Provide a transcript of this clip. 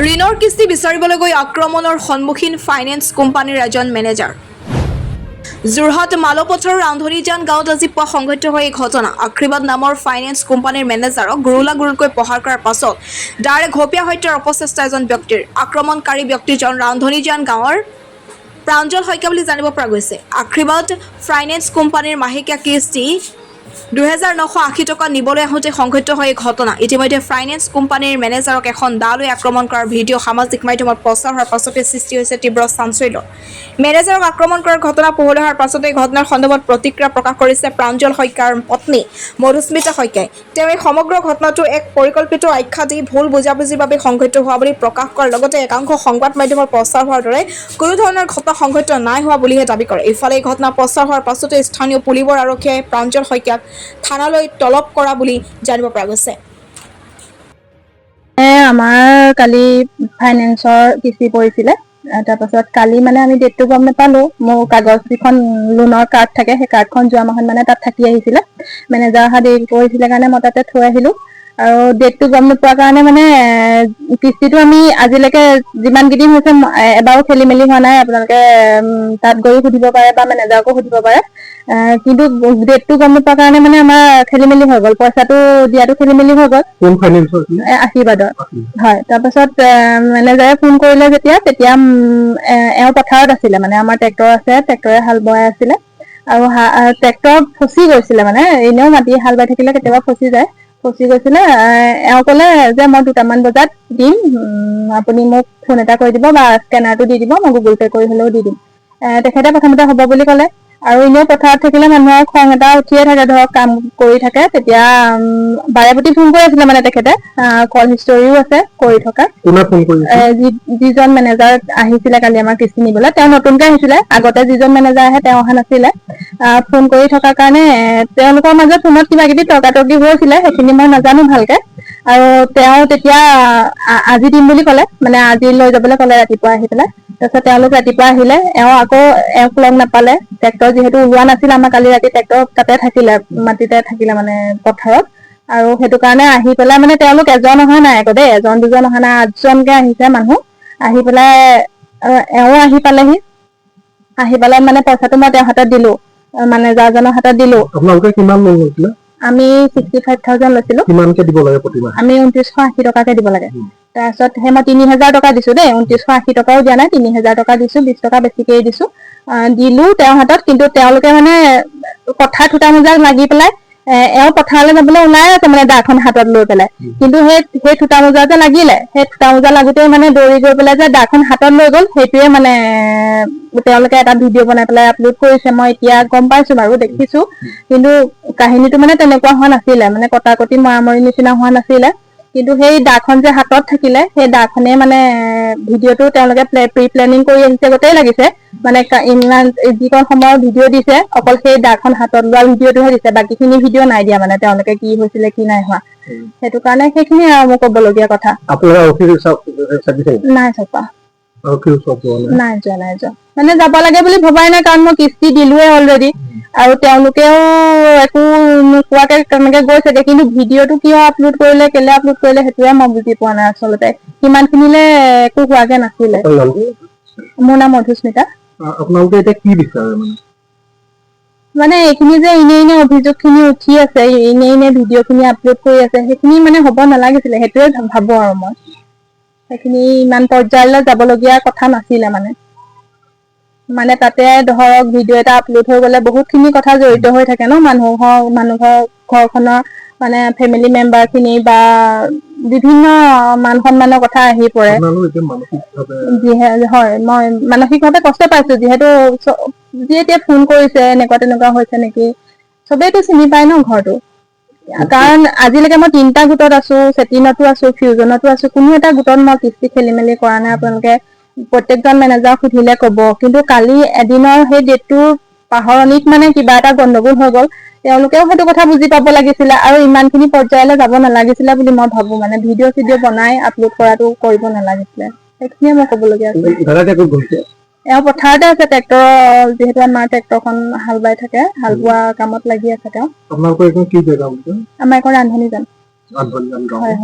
ঋণৰ কিস্তি বিচাৰিবলৈ গৈ আক্ৰমণৰ সন্মুখীন ফাইনেন্স কোম্পানীৰ এজন মেনেজাৰ। যোৰহাট মালপথৰ ৰান্ধনীজান গাঁৱত আজি পুৱা সংঘটিত হয় এই ঘটনা। আশীৰ্বাদ নামৰ ফাইনেন্স কোম্পানীৰ মেনেজাৰক গুৰুলাগুৰুকৈ প্ৰহাৰ কৰাৰ পাছত ডাইৰেক্ট ঘপীয়া হত্যাৰ অপচেষ্টা এজন ব্যক্তিৰ। আক্ৰমণকাৰী ব্যক্তিজন ৰান্ধনীজান গাঁৱৰ প্ৰাঞ্জল শইকীয়া বুলি জানিব পৰা গৈছে। আশীৰ্বাদ ফাইনেন্স কোম্পানীৰ মাহেকীয়া কিস্তি ২,৯৮০ টকা নিবলৈ আহোঁতে সংঘটিত হয় এই ঘটনা। ইতিমধ্যে ফাইনেন্স কোম্পানীৰ মেনেজাৰক এখন দা লৈ আক্ৰমণ কৰাৰ ভিডিঅ' সামাজিক মাধ্যমত প্ৰচাৰ হোৱাৰ পাছতে সৃষ্টি হৈছে তীব্ৰ চাঞ্চল্য। মেনেজাৰক আক্ৰমণ কৰাৰ ঘটনা পোহৰলৈ অহাৰ পাছতে এই ঘটনাৰ সন্দৰ্ভত প্ৰতিক্ৰিয়া প্ৰকাশ কৰিছে প্ৰাঞ্জল শইকীয়াৰ পত্নী মধুস্মিতা শইকীয়াই। তেওঁ এই সমগ্ৰ ঘটনাটো এক পৰিকল্পিত আখ্যা দি ভুল বুজাবুজিৰ বাবে সংঘটিত হোৱা বুলি প্ৰকাশ কৰাৰ লগতে একাংশ সংবাদ মাধ্যমত প্ৰচাৰ হোৱাৰ দৰে কোনো ধৰণৰ ঘটনা সংঘটিত নাই হোৱা বুলিহে দাবী কৰে। ইফালে এই ঘটনা প্ৰচাৰ হোৱাৰ পাছতে স্থানীয় পুলিবৰ আৰক্ষীয়ে প্ৰাঞ্জল শইকীয়াক থানালৈ তলব কৰা বুলি জানিব পৰা গৈছে। আমাৰ কালি ফাইনেন্সৰ কিস্তি পৰিছিলে। তাৰপাছত কালি মানে আমি ডেটটো গম নাপালো। মোৰ কাগজ যিখন লোনৰ কাৰ্ড থাকে সেই কাৰ্ডখন যোৱা মাহত মানে তাত থাকি আহিছিলে। মেনেজাৰ অহা দেৰি কৰিছিলে কাৰণে মই তাতে থৈ আহিলো। আৰু ডেটটো গম নোপোৱাৰ কাৰণে মানে কিস্তিটো আমি আজিলৈকে যিমান কেইদিন হৈছে এবাৰো খেলি মেলি হোৱা নাই। আপোনালোকে তাত গৈও সুধিব পাৰে বা মেনেজাৰকো সুধিব পাৰে। কিন্তু ডেটটো গম নোপোৱাৰ কাৰণে মানে আমাৰ খেলি মেলি হৈ গ'ল। পইচাটো দিয়াটো খেলি মেলি হৈ গ'ল। আশীৰ্বাদৰ হয়। তাৰপাছত মেনেজাৰে ফোন কৰিলে তেতিয়া এওঁ পথাৰত আছিলে। মানে আমাৰ ট্ৰেক্টৰ আছে, ট্ৰেক্টৰে হাল বোৱাই আছিলে আৰু ট্ৰেক্টৰ ফচি গৈছিলে। মানে এনেও মাটি হাল বাই থাকিলে কেতিয়াবা ফচি যায়। ফচি গৈছিলে। এওঁ ক'লে যে মই 2টামান বজাত দিম, আপুনি মোক ফোন এটা কৰি দিব বা স্কেনাৰটো দি দিব, মই গুগল পে' কৰি হ'লেও দি দিম। তেখেতে প্ৰথমতে হ'ব বুলি ক'লে। আৰু এনেও পথাৰত থাকিলে মানুহৰ খং এটা উঠিয়ে থাকে, ধৰক কাম কৰি থাকে। তেতিয়া বাৰে প্ৰতি ফোন কৰি আছিলে মানে তেখেতে। কল হিষ্টৰীও আছে কৰি থকা। যিজন মেনেজাৰ আহিছিলে কালি আমাৰ কিস্তি নিবলৈ, তেওঁ নতুনকে আহিছিলে। আগতে যিজন মেনেজাৰ আহে তেওঁ অহা নাছিলে। ফোন কৰি থকাৰ কাৰণে তেওঁলোকৰ মাজত ফোনত কিবা কিবি তৰ্কাতৰ্কি হৈছিলে, সেইখিনি মই নাজানো ভালকে। আৰু তেওঁ তেতিয়া আজি দিম বুলি ক'লে, মানে আজি লৈ যাবলৈ ক'লে ৰাতিপুৱা আহি পেলাই। তাৰপিছত তেওঁলোক ৰাতিপুৱা আহিলে, এওঁক লগ নাপালে। ট্ৰেক্টৰ যিহেতু ওলোৱা নাছিলে, আমাৰ কালি ৰাতি ট্ৰেক্টৰ তাতে থাকিলে, মাটিতে থাকিলে মানে পথাৰত। আৰু সেইটো কাৰণে আহি পেলাই মানে তেওঁলোক এজন অহা নাই আকৌ দেই, এজন দুজন অহা নাই, 8জনকে আহিছে মানুহ। আহি পেলাই এওঁ আহি পালেহি। আহি পেলাই মানে পইচাটো মই তেওঁৰ হাতত দিলো, মেনেজাৰজনৰ হাতত দিলো। আপোনালোকে কিমান লোন লৈছিলে? আমি 65,000 লৈছিলো। কিমানকে দিব লাগে প্ৰতিমাহ? আমি 2980 টকাকে দিব লাগে। তাৰপিছত সেই মই 3000 টকা দিছো দেই, 2980 টকাও দিয়া নাই, 3000 টকা দিছো, 20 টকা বেছিকেই দিছো। দিলো তেওঁৰ হাতত। কিন্তু তেওঁলোকে মানে কথা থুটা মোজাত লাগি পেলাই এওঁ পথাৰলৈ যাবলৈ ওলাই আছে মানে দাখন হাতত লৈ পেলাই। কিন্তু সেই থুটা মোজাতে লাগিলে। সেই থুটা মোজা লাগোতে মানে দৌৰি গৈ পেলাই যে দাখন হাতত লৈ গ'ল, সেইটোৱে মানে তেওঁলোকে এটা ভিডিঅ' বনাই পেলাই আপলোড কৰিছে। মই এতিয়া গম পাইছো বাৰু, দেখিছো। কিন্তু কাহিনীটো মানে তেনেকুৱা হোৱা নাছিলে, মানে কটাকটি মৰামৰি নিচিনা হোৱা নাছিলে। কিন্তু সেই দাখন যে হাতত থাকিলে, সেই দাখনে মানে ভিডিঅ'টো তেওঁলোকে প্ৰি প্লেনিং কৰি আহিছে গোটেই লাগিছে। মানে ইমান যিকণ সময়ৰ ভিডিঅ' দিছে, অকল সেই দাখন হাতত লোৱা ভিডিঅ'টোহে দিছে। বাকীখিনি ভিডিঅ' নাই দিয়া মানে তেওঁলোকে কি হৈছিলে কি নাই হোৱা। সেইটো কাৰণে সেইখিনি আৰু মোৰ ক'বলগীয়া কথা। নাই চপা। নাই যোৱা। মানে যাব লাগে বুলি ভবাই নাই, কাৰণ মই কিস্তি দিলোৱে অলৰেডি। আৰু তেওঁলোকেও একো নোকোৱাকে তেনেকে গৈছে। কিন্তু ভিডিঅ'টো কিয় আপলোড কৰিলে, কেলে আপলোড কৰিলে, সেইটোৱে মই বুজি পোৱা নাই আচলতে। সিমান খিনিলে একো হোৱাগে নাছিলে। মোৰ নাম মধুস্মিতা। আপোনালোকে এতিয়া কি বিচাৰে মানে এইখিনি যে এনে অভিযোগ খিনি উঠি আছে, এনে ভিডিঅ' খিনি আপলোড কৰি আছে, সেইখিনি মানে হ'ব নালাগিছিলে, সেইটোৱে ভাবো আৰু মই। সেইখিনি ইমান পৰ্যায়লৈ যাবলগীয়া কথা নাছিলে মানে তাতে ধৰক ভিডিঅ' এটা আপলোড হৈ গ'লে বহুত খিনি কথা জড়িত হৈ থাকে ন, মানুহৰ ঘৰখনৰ মানে ফেমিলি মেম্বাৰ খিনি বা বিভিন্ন মান সন্মানৰ কথা আহি পৰে। হয়, মই মানসিকভাৱে কষ্ট পাইছো। যিহেতু এতিয়া ফোন কৰিছে এনেকুৱা তেনেকুৱা হৈছে নেকি, চবেইতো চিনি পায় ন ঘৰটো। কাৰণ আজিলৈকে মই 3টা গোটত আছো, চেটিনতো আছো, ফিউজনতো আছো। কোনো এটা গোটত মই কিস্তি খেলি মেলি কৰা নাই। আপোনালোকে প্ৰত্যেকজন মেনেজাৰক সুধিলে ক'ব। কিন্তু কালি এদিনৰ সেই ডেটটোৰ পাহৰণিত মানে কিবা এটা গণ্ডগোল হৈ গ'ল। তেওঁলোকেও সেইটো কথা বুজি পাব লাগিছিলে আৰু ইমান খিনি পৰ্যায়লৈ যাব নালাগিছিলে বুলি মই ভাবো। মানে ভিডিঅ' চিডিঅ' বনাই আপলোড কৰাটো কৰিব নালাগিছিলে। সেইখিনিয়ে মই ক'বলগীয়া আছে। এওঁ পথাৰতে আছে, ট্ৰেক্টৰ যিহেতু আমাৰ ট্ৰেক্টৰখন হাল বাই থাকে, হাল বোৱা কামত লাগি আছে তেওঁ। আমাৰ এখন ৰান্ধনীজান। হয়।